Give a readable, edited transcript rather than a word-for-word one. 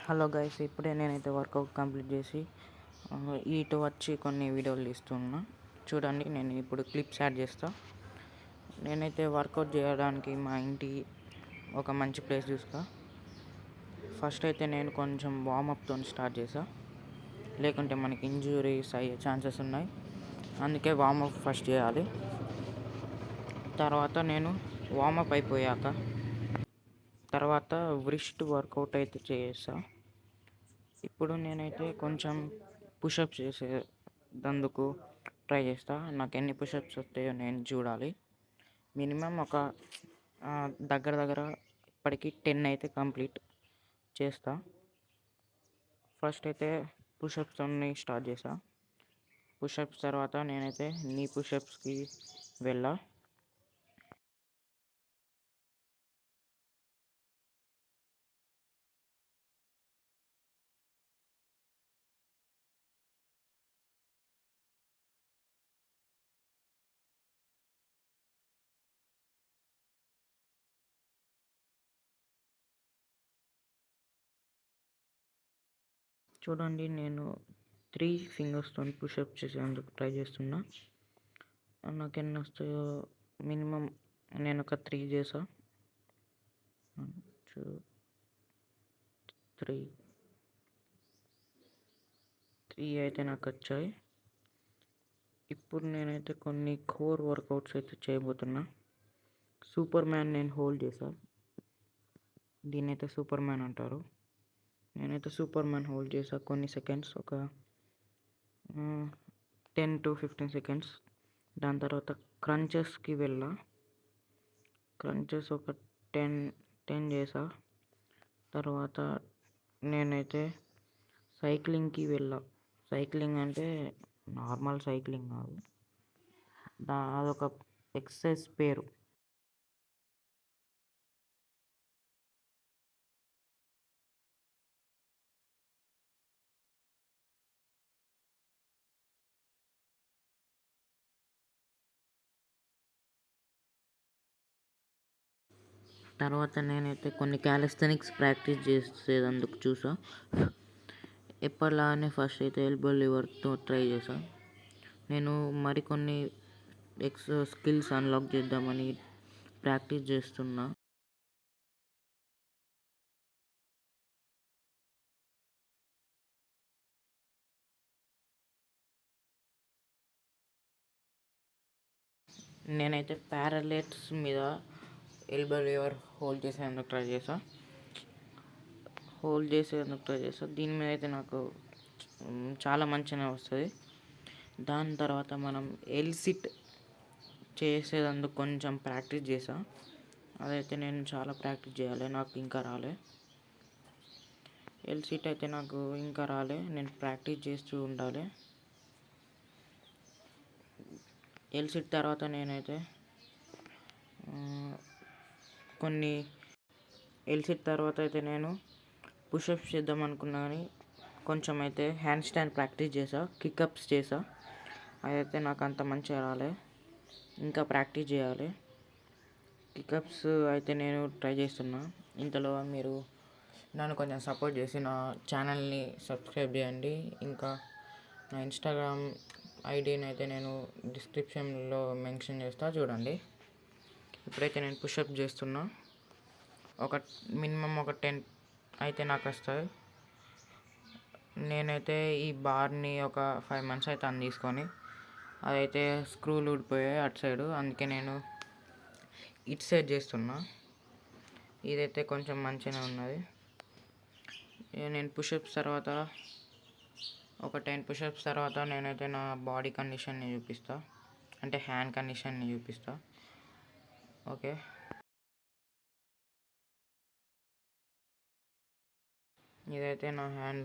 Hello guys, ఇప్పుడే నేనైతే work out complete చేసి ఇటు వచ్చి కొన్ని వీడియోలు తీస్తున్నా. చూడండి, నేను ఇప్పుడు క్లిప్స్ యాడ్ చేస్తా. నేనైతే వర్కౌట్ చేయడానికి మా ఇంటి ఒక మంచి ప్లేస్ చూస్తా. ఫస్ట్ అయితే నేను కొంచెం వార్మప్తో స్టార్ట్ చేసా, లేకుంటే మనకి ఇంజురీస్ అయ్యే ఛాన్సెస్ ఉన్నాయి. అందుకే వార్మప్ ఫస్ట్ చేయాలి. తర్వాత నేను వార్మప్ అయిపోయాక తర్వాత వ్రిస్ట్ వర్కౌట్ అయితే చేస్తా. ఇప్పుడు నేనైతే కొంచెం పుషప్స్ చేసేందుకు ట్రై చేస్తా. నాకు ఎన్ని పుషప్స్ వస్తాయో నేను చూడాలి. మినిమం ఒక దగ్గర ఇప్పటికి 10 అయితే కంప్లీట్ చేస్తా. ఫస్ట్ అయితే పుషప్స్తో స్టార్ట్ చేసా. పుషప్స్ తర్వాత నేనైతే నీ పుషప్స్కి వెళ్ళా. చూడండి, నేను 3 ఫింగర్స్తో పుషప్ చేసేందుకు ట్రై చేస్తున్నా. నాకు ఎన్ని వస్తాయో మినిమం నేను ఒక 3 చేసా. 1 2 3 అయితే నాకు వచ్చాయి. ఇప్పుడు నేనైతే కొన్ని కోర్ వర్కౌట్స్ అయితే చేయబోతున్నా. సూపర్ మ్యాన్ నేను హోల్డ్ చేసా. దీన్నైతే సూపర్ మ్యాన్ అంటారు. నేనైతే సూపర్ మ్యాన్ హోల్డ్ చేసా కొన్ని సెకండ్స్, ఒక 10 to 15 సెకండ్స్. దాని తర్వాత క్రంచెస్కి వెళ్ళా. క్రంచెస్ ఒక 10 చేసా. తర్వాత నేనైతే సైక్లింగ్కి వెళ్ళా. సైక్లింగ్ అంటే నార్మల్ సైక్లింగ్ కాదు, అదొక ఎక్సర్సైజ్ పేరు. తర్వాత నేనైతే కొన్ని క్యాలిస్థెనిక్స్ ప్రాక్టీస్ చేసేందుకు చూసా. ఎప్పటిలానే ఫస్ట్ అయితే ఎల్బో లివర్తో ట్రై చేసా. నేను మరికొన్ని స్కిల్స్ అన్లాక్ చేద్దామని ప్రాక్టీస్ చేస్తున్నా. నేనైతే ప్యారలెట్స్ మీద ఎల్బో లివర్ హోల్డ్ చేసేందుకు ట్రై చేసా. దీని మీద అయితే నాకు చాలా మంచిగా వస్తుంది. దాని తర్వాత మనం ఎల్సిట్ చేసేందుకు కొంచెం ప్రాక్టీస్ చేసా. అదైతే నేను చాలా ప్రాక్టీస్ చేయాలి, నాకు ఇంకా రాలే. ఎల్సిట్ అయితే నాకు ఇంకా రాలే, నేను ప్రాక్టీస్ చేస్తూ ఉండాలి. ఎల్సిట్ తర్వాత నేనైతే ఎల్సిట్ తర్వాత అయితే నేను పుషప్స్ చేద్దాం అనుకున్నా, కానీ కొంచెం అయితే హ్యాండ్ స్టాండ్ ప్రాక్టీస్ చేసా, కికప్స్ చేసా. అదైతే నాకు అంత మంచిగా రాలే, ఇంకా ప్రాక్టీస్ చేయాలి. కికప్స్ అయితే నేను ట్రై చేస్తున్నా. ఇంతలో మీరు నన్ను కొంచెం సపోర్ట్ చేసి నా ఛానల్ని సబ్స్క్రైబ్ చేయండి. ఇంకా నా ఇన్స్టాగ్రామ్ ఐడిని అయితే నేను డిస్క్రిప్షన్లో మెన్షన్ చేస్తా, చూడండి. ఇప్పుడైతే నేను పుషప్ చేస్తున్నా. మినిమం ఒక 10 అయితే నాకు వస్తాయి. నేనైతే ఈ బార్ని ఒక 5 months అయితే తీసుకొని, అదైతే స్క్రూలు ఊడిపోయాయి అటు సైడు, అందుకే నేను ఇటు సైడ్ చేస్తున్నా. ఇదైతే కొంచెం మంచిగానే ఉన్నది. నేను పుషప్స్ తర్వాత ఒక 10 పుషప్స్ తర్వాత నేనైతే నా బాడీ కండిషన్ని చూపిస్తా, అంటే హ్యాండ్ కండిషన్ని చూపిస్తా. ఓకే, ఇదైతే నా హ్యాండ్